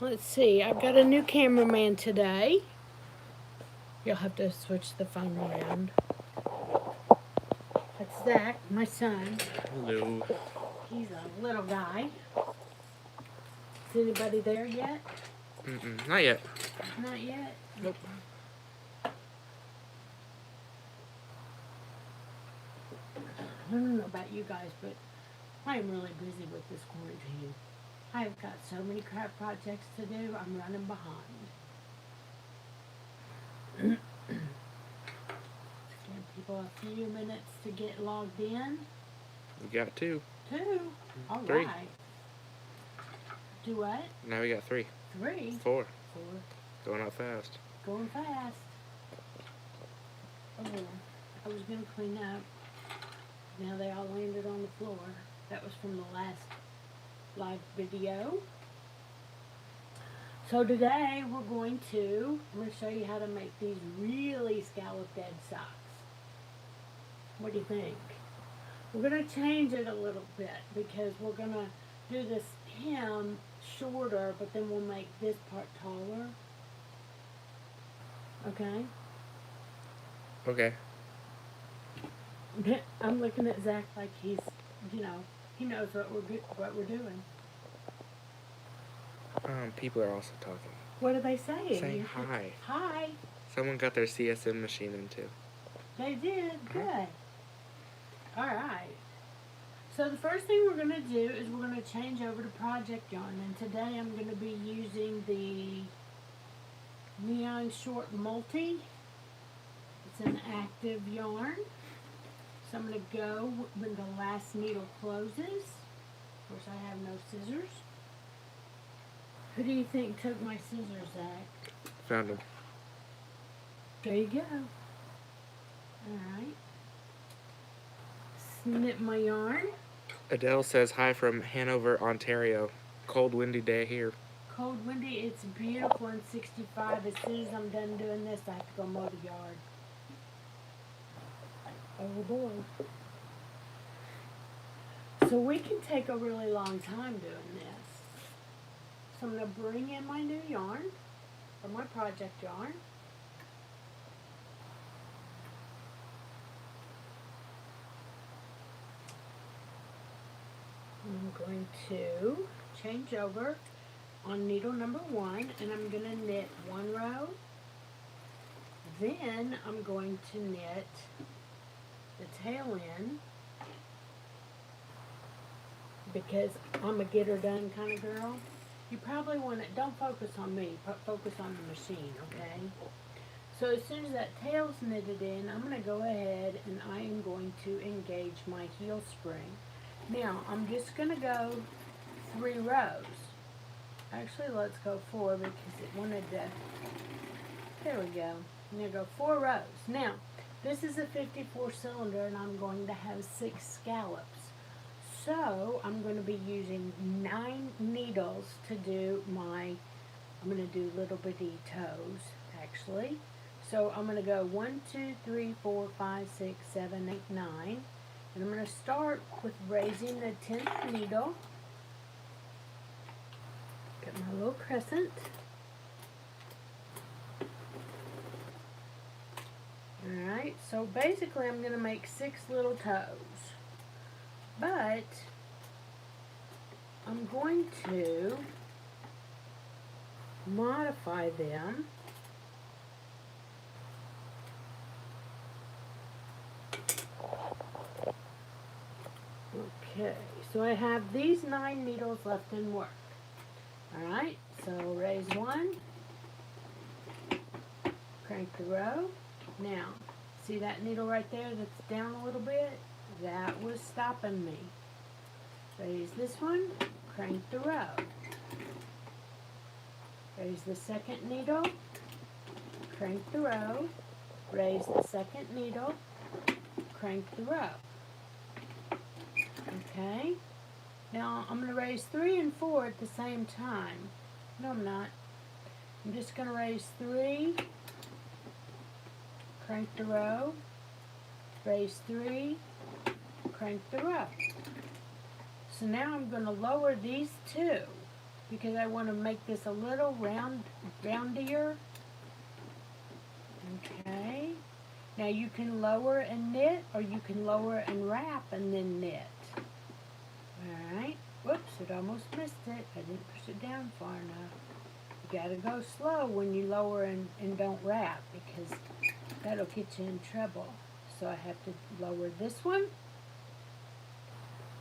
Let's see, I've got a new cameraman today. You'll have to switch the phone around. That's Zach, my son. Hello. He's a little guy. Is anybody there yet? Not yet. Not yet? Nope. I don't know about you guys, but I am really busy with this quarantine. I've got so many craft projects to do, I'm running behind. Give people a few minutes to get logged in. We got 2. 2? All 3. right. Do what? Now we got 3. 3? 4. 4. Going up fast. Going fast. Oh, I was going to clean up. Now they all landed on the floor. That was from the last live video. So today I'm going to show you how to make these really scalloped edge socks. What do you think? We're going to change it a little bit because we're going to do this hem shorter, but then we'll make this part taller. Okay? Okay. I'm looking at Zach like he's, he knows what we're doing. People are also talking. What are they saying? Saying hi. Hi. Someone got their CSM machine in too. They did. Good. All right. So the first thing we're going to do is we're going to change over to project yarn. And today I'm going to be using the Neon Short Multi. It's an active yarn. So I'm going to go when the last needle closes. Of course, I have no scissors. Who do you think took my scissors, Zach? Found them. There you go. Alright. Snip my yarn. Adele says hi from Hanover, Ontario. Cold, windy day here. Cold, windy. It's beautiful and 65. As soon as I'm done doing this, I have to go mow the yard. Oh boy. So we can take a really long time doing this. So I'm going to bring in my new yarn, or my project yarn. I'm going to change over on needle number 1, and I'm going to knit 1 row. Then I'm going to knit the tail end, because I'm a get her done kind of girl. You probably want to, don't focus on me, focus on the machine, okay? So as soon as that tail's knitted in, I'm going to go ahead and I am going to engage my heel spring. Now, I'm just going to go 3 rows. Actually, let's go 4 because it wanted to, there we go. I'm going to go 4 rows. Now, this is a 54 cylinder and I'm going to have 6 scallops. So, I'm going to be using 9 needles to do my, I'm going to do little bitty toes, actually. So, I'm going to go 1, 2, 3, 4, 5, 6, 7, 8, 9. And I'm going to start with raising the 10th needle. Get my little crescent. Alright, so basically I'm going to make 6 little toes. But I'm going to modify them. Okay, so I have these 9 needles left in work. Alright, so raise 1, crank the row. Now, see that needle right there that's down a little bit? That was stopping me. Raise this one, crank the row. Raise the second needle, crank the row. Raise the second needle, crank the row. Okay, now I'm going to raise 3 and 4 at the same time. No, I'm not. I'm just going to raise 3, crank the row, raise 3, crank the row. So now I'm going to lower these 2 because I want to make this a little roundier. Okay. Now you can lower and knit, or you can lower and wrap and then knit. Alright. Whoops, it almost missed it. I didn't push it down far enough. You gotta go slow when you lower and don't wrap, because that'll get you in trouble. So I have to lower this one.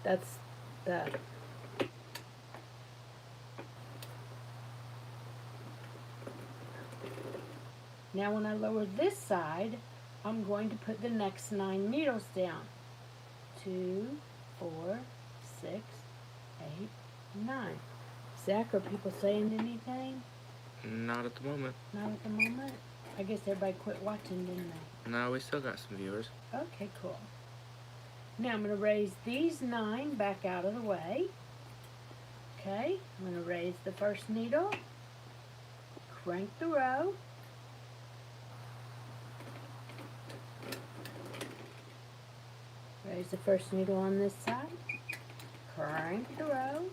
That's the Now when I lower this side, I'm going to put the next 9 needles down. 2, 4, 6, 8, 9. Zach, are people saying anything? Not at the moment. Not at the moment? I guess everybody quit watching, didn't they? No, we still got some viewers. Okay, cool. Now I'm going to raise these 9 back out of the way. Okay, I'm going to raise the first needle, crank the row, raise the first needle on this side, crank the row,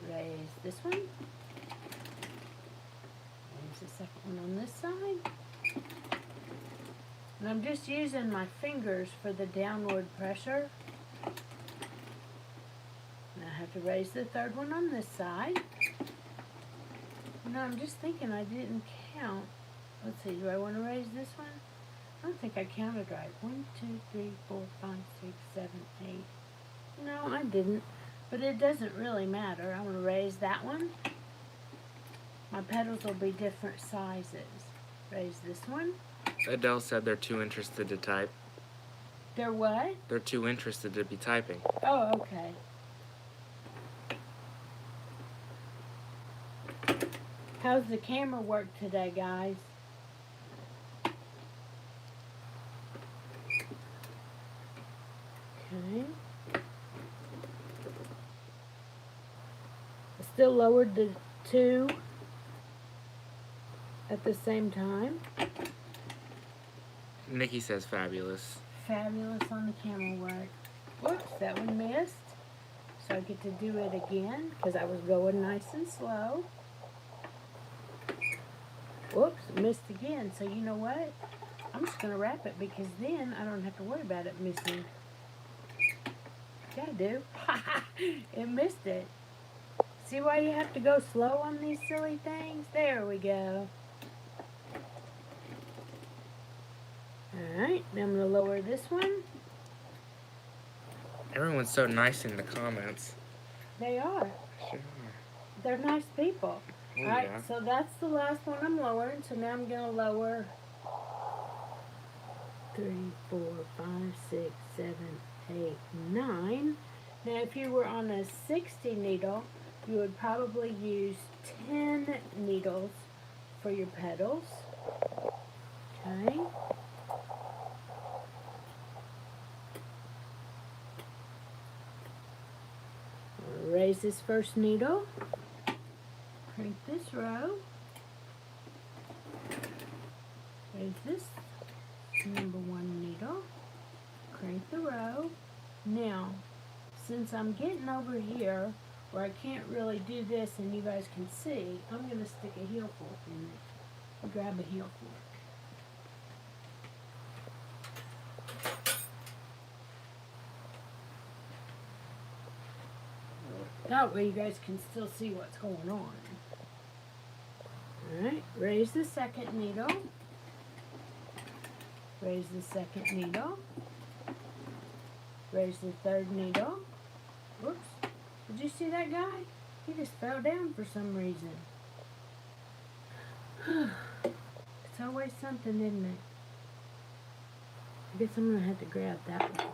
raise this one, raise the second one on this side, and I'm just using my fingers for the downward pressure. And I have to raise the third one on this side. Now I'm just thinking I didn't count. Let's see, do I want to raise this one? I don't think I counted right. 1, 2, 3, 4, 5, 6, 7, 8. No, I didn't. But it doesn't really matter. I'm going to raise that one. My petals will be different sizes. Raise this one. Adele said they're too interested to type. They're what? They're too interested to be typing. Oh, okay. How's the camera work today, guys? Okay. I still lowered the 2 at the same time. Nikki says fabulous. Fabulous on the camera work. Whoops, that one missed. So I get to do it again because I was going nice and slow. Whoops, missed again. So you know what? I'm just going to wrap it because then I don't have to worry about it missing. Yeah, I do. It missed it. See why you have to go slow on these silly things? There we go. Alright, now I'm going to lower this one. Everyone's so nice in the comments. They are. Sure. They're nice people. Oh, Alright, yeah. so that's the last one I'm lowering. So now I'm going to lower 3, 4, 5, 6, 7, 8, 9. Now if you were on a 60 needle, you would probably use 10 needles for your petals. Okay. Raise this first needle, crank this row, raise this number 1 needle, crank the row. Now, since I'm getting over here where I can't really do this and you guys can see, I'm going to stick a heel fork in it. Grab a heel fork. That way you guys can still see what's going on. Alright, raise the second needle. Raise the second needle. Raise the third needle. Whoops. Did you see that guy? He just fell down for some reason. It's always something, isn't it? I guess I'm going to have to grab that one.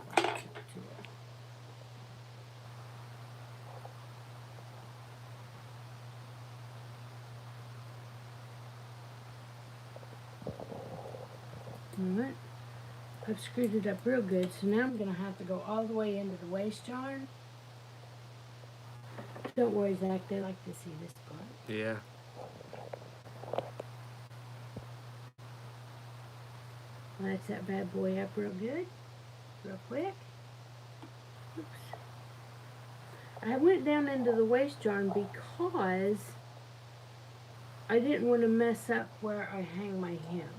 Alright, I've screwed it up real good, so now I'm going to have to go all the way into the waste yarn. Don't worry, Zach, they like to see this part. Yeah. Latch that bad boy up real good, real quick. Oops. I went down into the waste yarn because I didn't want to mess up where I hang my hem.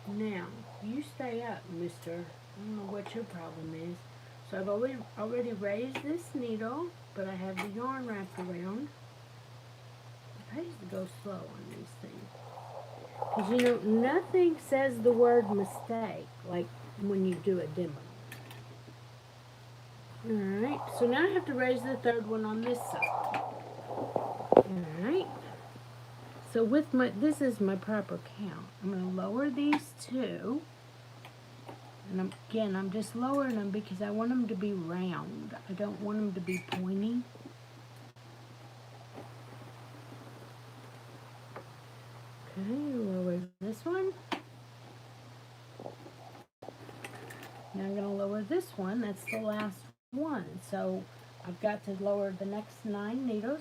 Now, you stay up, mister. I don't know what your problem is. So I've already raised this needle, but I have the yarn wrapped around. It pays to go slow on these things. Because, you know, nothing says the word mistake like when you do a demo. Alright, so now I have to raise the third one on this side. Alright. So with this is my proper count. I'm going to lower these two. And again, I'm just lowering them because I want them to be round. I don't want them to be pointy. Okay, lower this one. Now I'm going to lower this one. That's the last one. So I've got to lower the next 9 needles.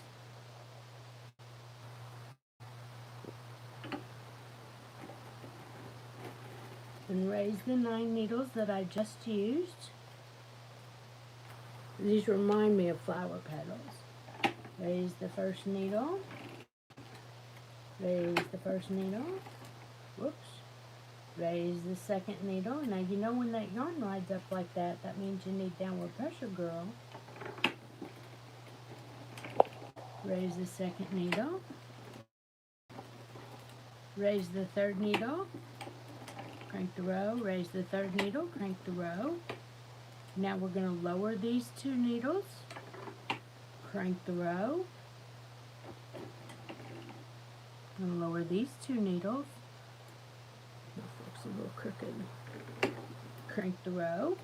And raise the 9 needles that I just used. These remind me of flower petals. Raise the first needle. Raise the first needle. Whoops. Raise the second needle. Now you know when that yarn rides up like that, that means you need downward pressure, girl. Raise the second needle. Raise the third needle. Crank the row, raise the third needle, crank the row. Now we're going to lower these 2 needles, crank the row. I'm going to lower these 2 needles. My fork's a little crooked. Crank the row.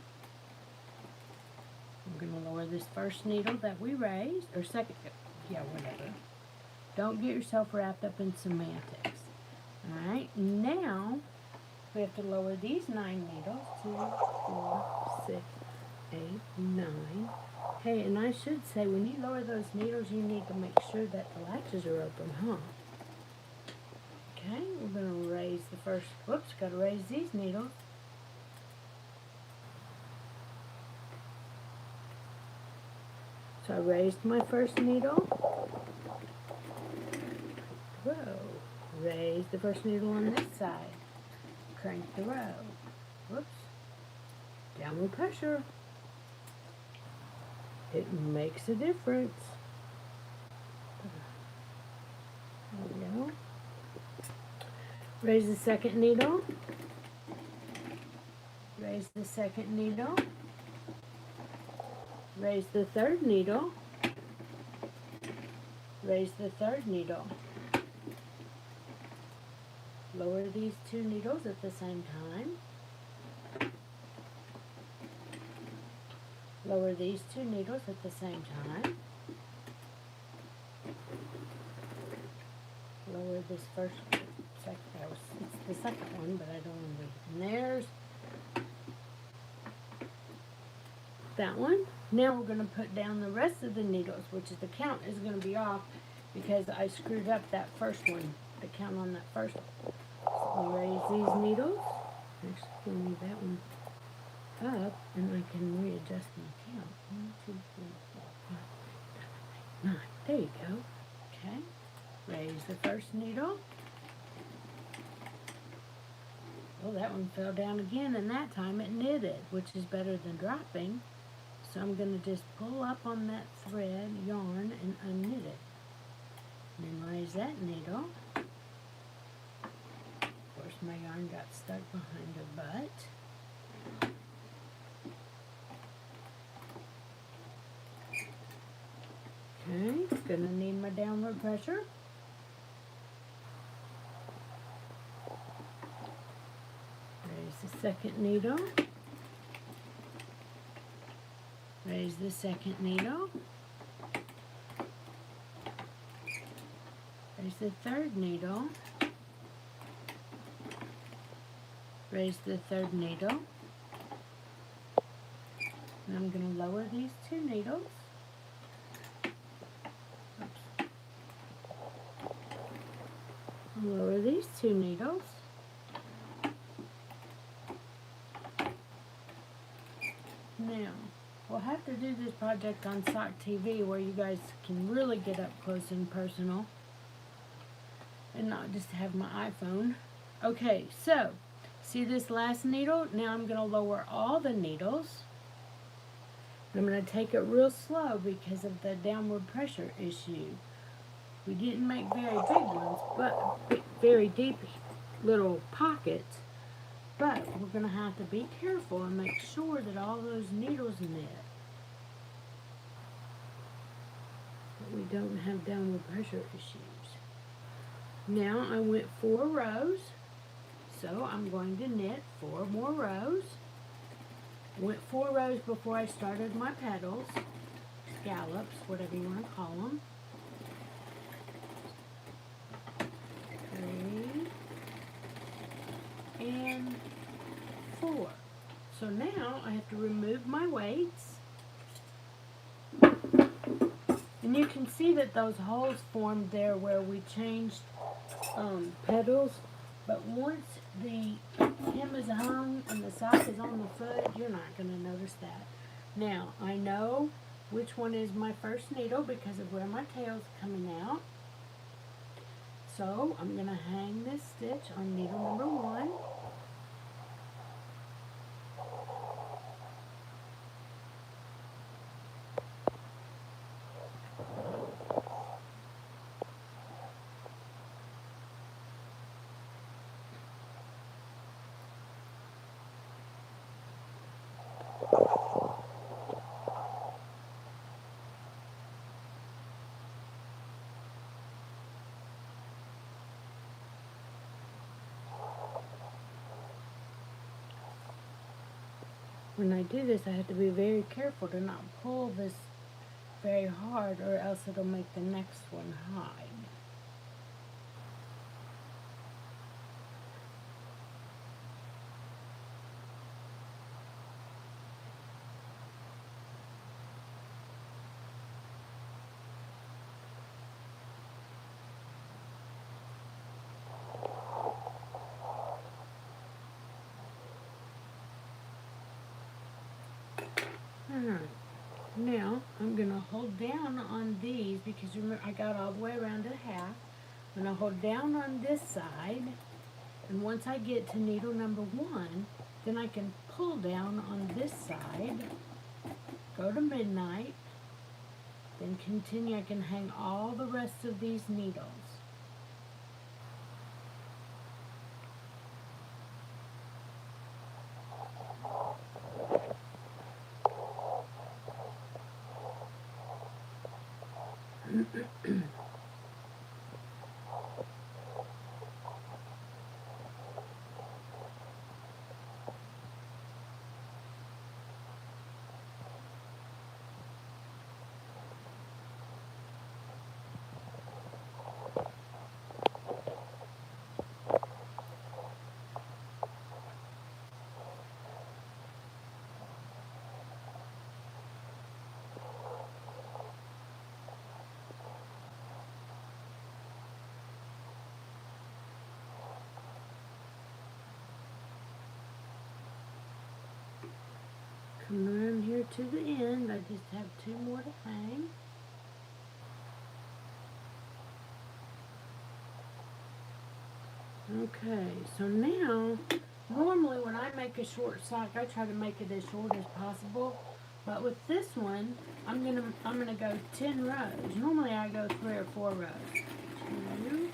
I'm going to lower this first needle that we raised, or second, yeah, whatever. Don't get yourself wrapped up in semantics. Alright, now we have to lower these 9 needles. 2, 4, 6, 8, 9. Hey, and I should say, when you lower those needles, you need to make sure that the latches are open, huh? Okay, we're going to raise the first, whoops, got to raise these needles. So I raised my first needle. Whoa. Raise the first needle on this side. Crank the row. Whoops. Downward pressure. It makes a difference. There we go. Raise the second needle. Raise the second needle. Raise the third needle. Raise the third needle. Lower these 2 needles at the same time. Lower these 2 needles at the same time. Lower this first, it's the second one, but I don't want to. And there's that one. Now we're going to put down the rest of the needles, which is the count is going to be off because I screwed up that first one, the count on that first one. So we raise these needles. Actually, we'll move that one up, and I can readjust my count. 1, 2, 3, 4, 5, 6, 7, 8, 9. There you go. Okay. Raise the first needle. Oh, that one fell down again, and that time it knitted, which is better than dropping. So I'm going to just pull up on that thread, yarn, and unknit it. And then raise that needle. Of course, my yarn got stuck behind her butt. Okay, gonna need my downward pressure. Raise the second needle. Raise the second needle. Raise the third needle. Raise the third needle. And I'm going to lower these 2 needles. Oops. Lower these 2 needles. Now, we'll have have to do this project on Sock TV where you guys can really get up close and personal and not just have my iPhone. Okay, so see this last needle? Now I'm going to lower all the needles. I'm going to take it real slow because of the downward pressure issue. We didn't make very big ones, but very deep little pockets. But we're going to have to be careful and make sure that all those needles knit. That we don't have downward pressure issues. Now I went 4 rows. So I'm going to knit 4 more rows. Went 4 rows before I started my petals, scallops, whatever you want to call them. 3 and 4. So now I have to remove my weights. And you can see that those holes formed there where we changed petals. But once the hem is hung and the sock is on the foot, you're not going to notice that. Now, I know which one is my first needle because of where my tail's coming out. So, I'm going to hang this stitch on needle number 1. When I do this, I have to be very careful to not pull this very hard or else it'll make the next one hide. Alright, now I'm going to hold down on these because remember I got all the way around to half. I'm going to hold down on this side, and once I get to needle number 1, then I can pull down on this side, go to midnight, then continue. I can hang all the rest of these needles. Come around here to the end. I just have 2 more to hang. Okay, so now, normally when I make a short sock, I try to make it as short as possible. But with this one, I'm gonna go 10 rows. Normally I go 3 or 4 rows. 2,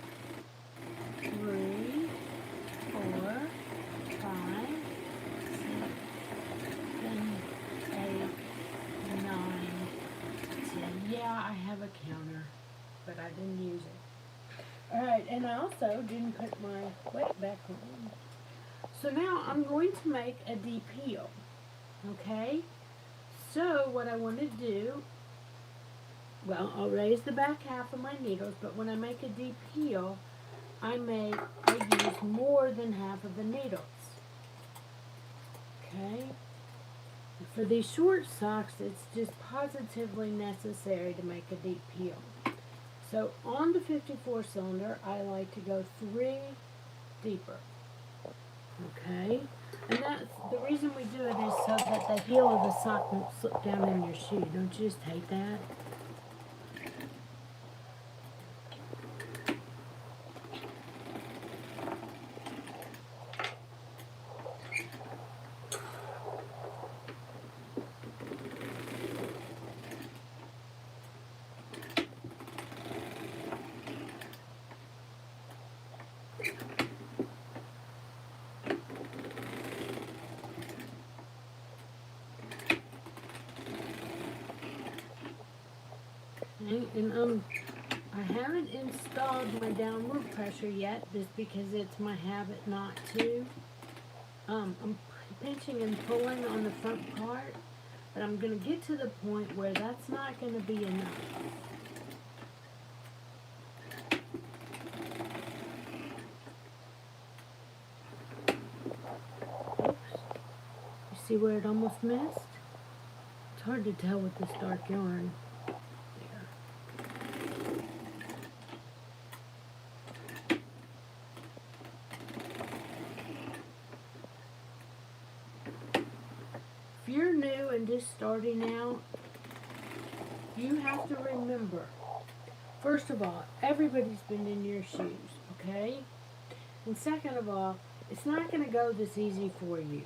3, 4, 5, 6, 7, 8, 9, 10. Yeah, I have a counter, but I didn't use it. Alright, and I also didn't put my weight back on. So now I'm going to make a deep heel. Okay? So what I want to do, well, I'll raise the back half of my needles, but when I make a deep heel, I use more than half of the needles. Okay? For these short socks, it's just positively necessary to make a deep heel. So on the 54 cylinder, I like to go 3 deeper. Okay? And that's the reason we do it is so that the heel of the sock won't slip down in your shoe. Don't you just hate that? Okay, and I haven't installed my downward pressure yet, just because it's my habit not to. I'm pinching and pulling on the front part, but I'm going to get to the point where that's not going to be enough. Oops. You see where it almost missed? It's hard to tell with this dark yarn. If you're new and just starting out, you have to remember, first of all, everybody's been in your shoes, okay? And second of all, it's not going to go this easy for you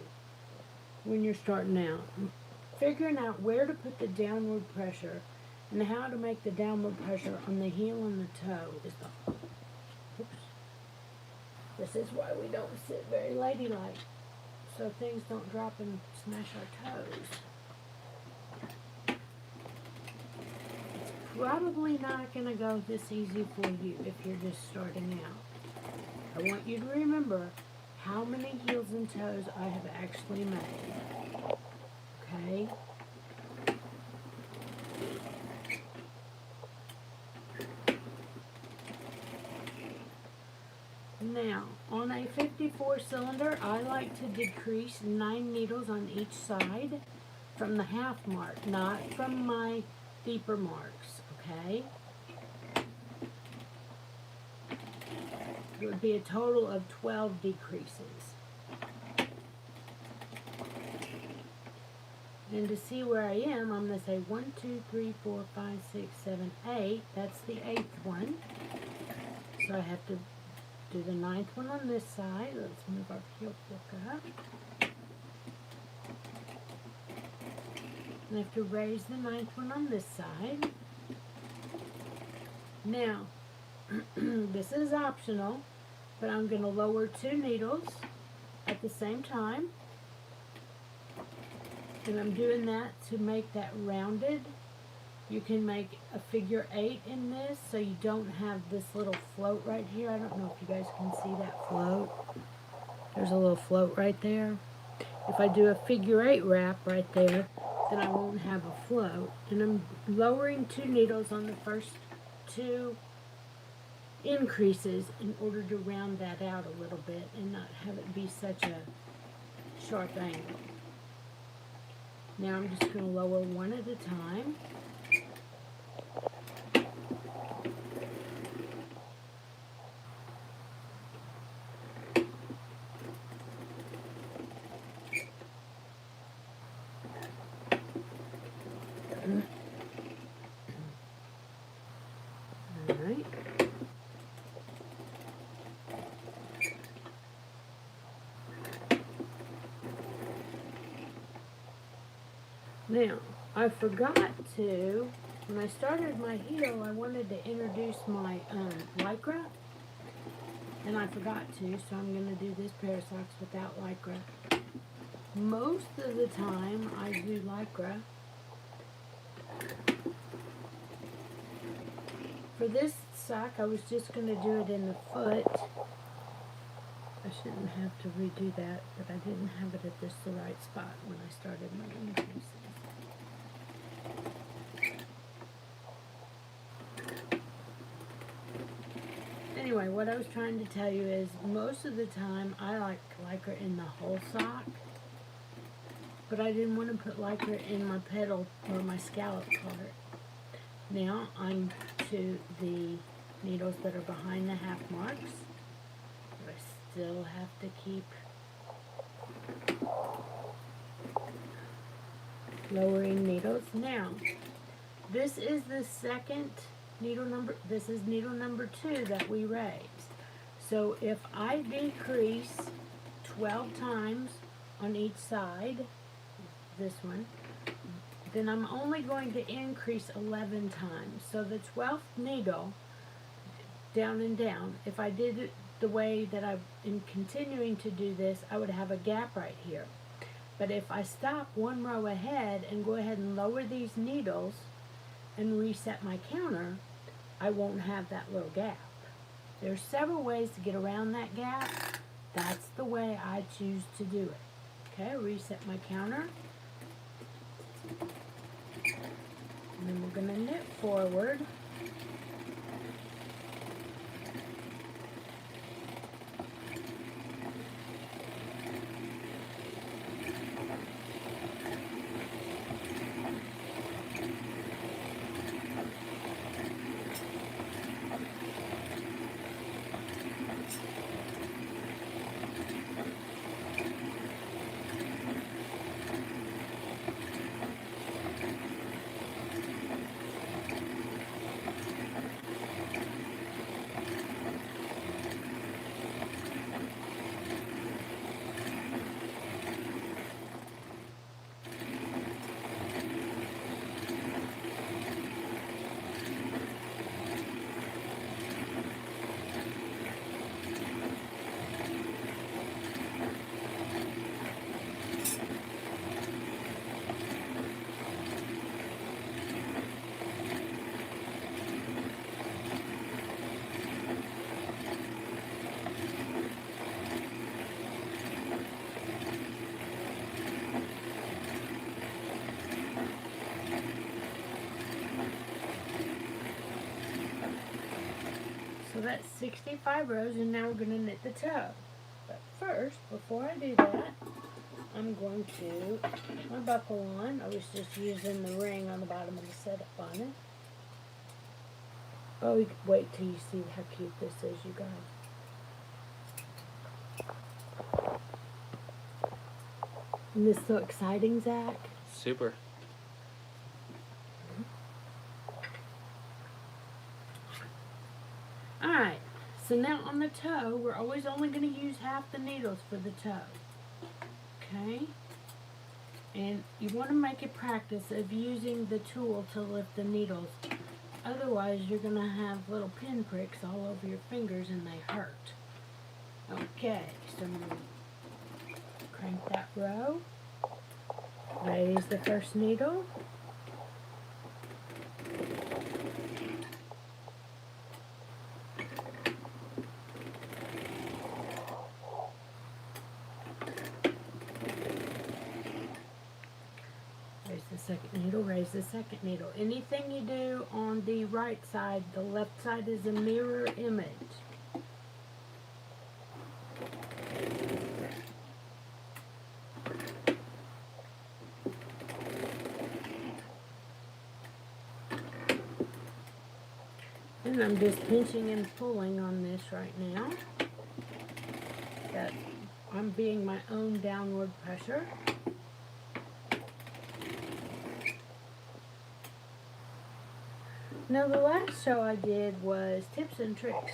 when you're starting out. Figuring out where to put the downward pressure and how to make the downward pressure on the heel and the toe is the... Oops. This is why we don't sit very ladylike, so things don't drop and smash our toes. It's probably not going to go this easy for you if you're just starting out. I want you to remember how many heels and toes I have actually made. Okay? Now, on a 54 cylinder, I like to decrease 9 needles on each side from the half mark, not from my deeper marks, okay? It would be a total of 12 decreases. And to see where I am, I'm going to say 1, 2, 3, 4, 5, 6, 7, 8. That's the 8th one. So I have to do the 9th one on this side. Let's move our heel book up. And I have to raise the 9th one on this side. Now, this is optional, but I'm going to lower 2 needles at the same time. And I'm doing that to make that rounded. You can make a figure 8 in this, so you don't have this little float right here. I don't know if you guys can see that float. There's a little float right there. If I do a figure 8 wrap right there, then I won't have a float. And I'm lowering 2 needles on the first 2 increases in order to round that out a little bit and not have it be such a sharp angle. Now I'm just going to lower one at a time. Alright. Now, I forgot to, when I started my heel, I wanted to introduce my Lycra, and I forgot to, so I'm going to do this pair of socks without Lycra. Most of the time, I do Lycra. For this sock, I was just going to do it in the foot. I shouldn't have to redo that, but I didn't have it at the right spot when I started my increases. Anyway, what I was trying to tell you is most of the time I like Lycra in the whole sock, but I didn't want to put Lycra in my pedal or my scallop part. Now I'm to the needles that are behind the half marks. I still have to keep Lowering needles. Now, this is the second needle number, this is needle number 2 that we raised. So if I decrease 12 times on each side, this one, then I'm only going to increase 11 times. So the 12th needle, down and down, if I did it the way that I'm continuing to do this, I would have a gap right here. But if I stop one row ahead and go ahead and lower these needles and reset my counter, I won't have that little gap. There's several ways to get around that gap. That's the way I choose to do it. Okay, reset my counter. And then we're going to knit forward. So that's 65 rows, and now we're going to knit the toe. But first, before I do that, I'm going to put my buckle on. I was just using the ring on the bottom of the setup on it. Oh, wait till you see how cute this is, you guys. Isn't this so exciting, Zach? Super. Alright, so now on the toe, we're always only going to use half the needles for the toe. Okay? And you want to make a practice of using the tool to lift the needles. Otherwise, you're going to have little pin pricks all over your fingers and they hurt. Okay, so I'm going to crank that row. Raise the first needle. Raise the second needle, raise the second needle. Anything you do on the right side, the left side is a mirror image. And I'm just pinching and pulling on this right now. That I'm being my own downward pressure. Now the last show I did was tips and tricks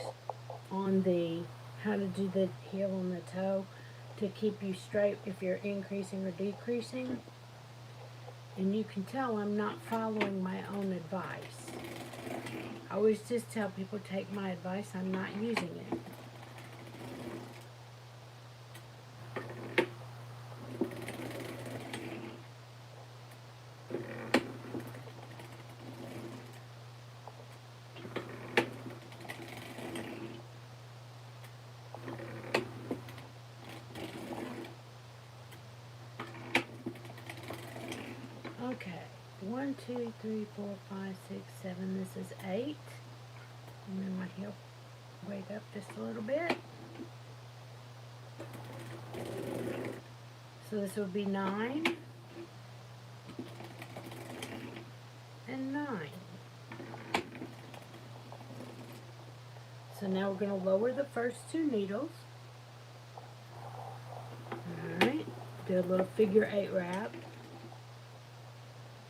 on the how to do the heel on the toe to keep you straight if you're increasing or decreasing. And you can tell I'm not following my own advice. I always just tell people take my advice, I'm not using it. Okay, 1, 2, 3, 4, 5, 6, 7. This is 8. And then my heel weight up just a little bit. So this would be 9 and 9. So now we're going to lower the first 2 needles. Alright, Do a little figure 8 wrap.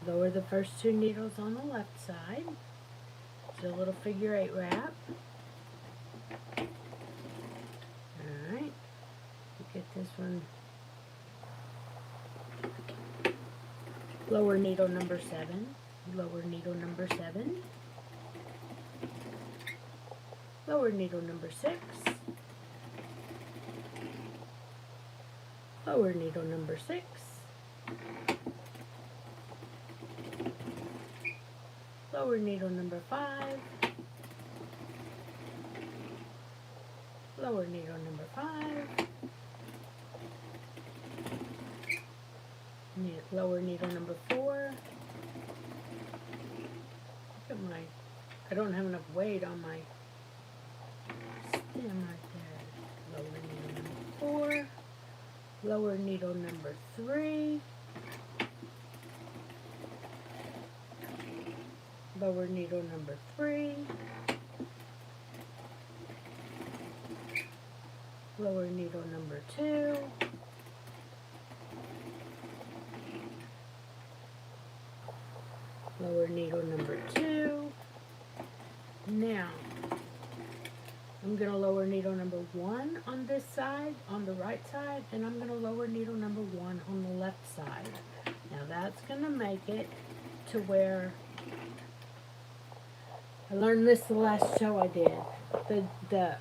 Lower the first 2 needles on the left side. Do a little figure 8 wrap. Alright. Get this one. Lower needle number 7. Lower needle number 7. Lower needle number 6. Lower needle number 6. Lower needle number 5. Lower needle number 5. Lower needle number 4. Look at my, I don't have enough weight on my stem right there. Lower needle number 4. Lower needle number 3. Lower needle number 3. Lower needle number 2. Lower needle number 2. Now, I'm going to lower needle number 1 on this side, on the right side, and I'm going to lower needle number 1 on the left side. Now that's going to make it to where, I learned this the last show I did, the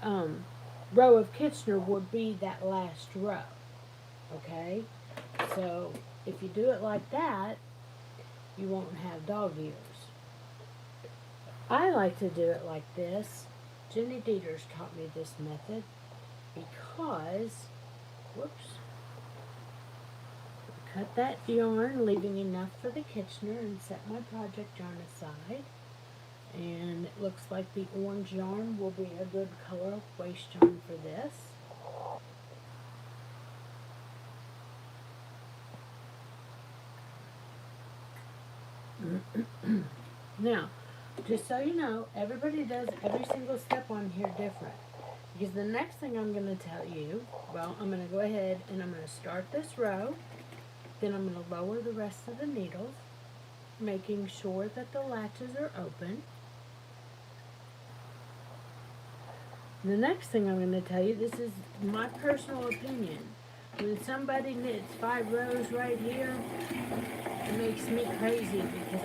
row of Kitchener would be that last row, okay? So if you do it like that, you won't have dog ears. I like to do it like this. Jenny Dieters taught me this method because, whoops, cut that yarn, leaving enough for the Kitchener, and set my project yarn aside. And it looks like the orange yarn will be a good color waist yarn for this. Now, just so you know, everybody does every single step on here different. Because the next thing I'm going to tell you, well, I'm going to go ahead and I'm going to start this row. Then I'm going to lower the rest of the needles, making sure that the latches are open. The next thing I'm going to tell you, this is my personal opinion. When somebody knits 5 rows right here, it makes me crazy because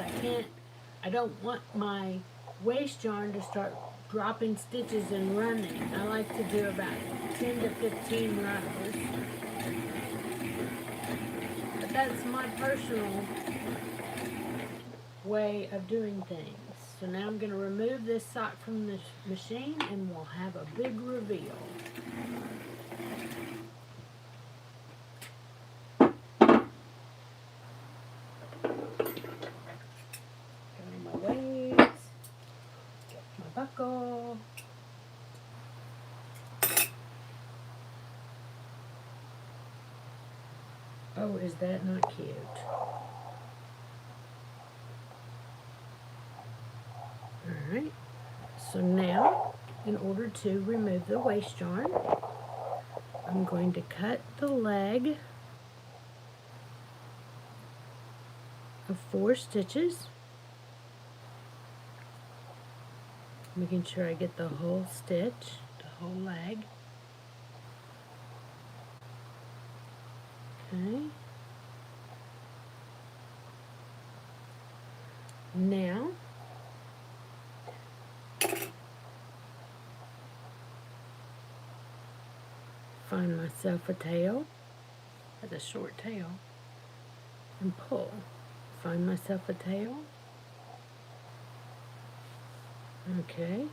I don't want my waist yarn to start dropping stitches and running. I like to do about 10 to 15 rows. But that's my personal way of doing things. So now I'm going to remove this sock from the machine and we'll have a big reveal. Buckle. Oh, is that not cute? Alright, so now, in order to remove the waist yarn, I'm going to cut the leg of 4 stitches. Making sure I get the whole stitch, the whole leg. Okay. Now, find myself a tail, has a short tail, and pull. Find myself a tail. Okay,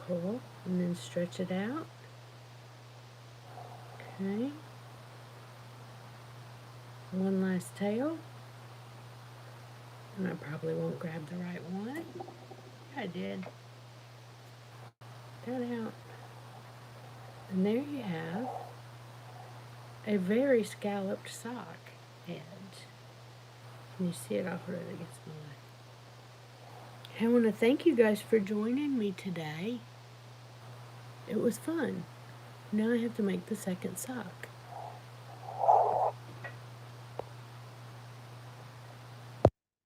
pull and then stretch it out. Okay, one last tail, and I probably won't grab the right one. I did. That out. And there you have a very scalloped sock edge. Can you see it? I'll hold it against my leg. I want to thank you guys for joining me today. It was fun. Now I have to make the second sock.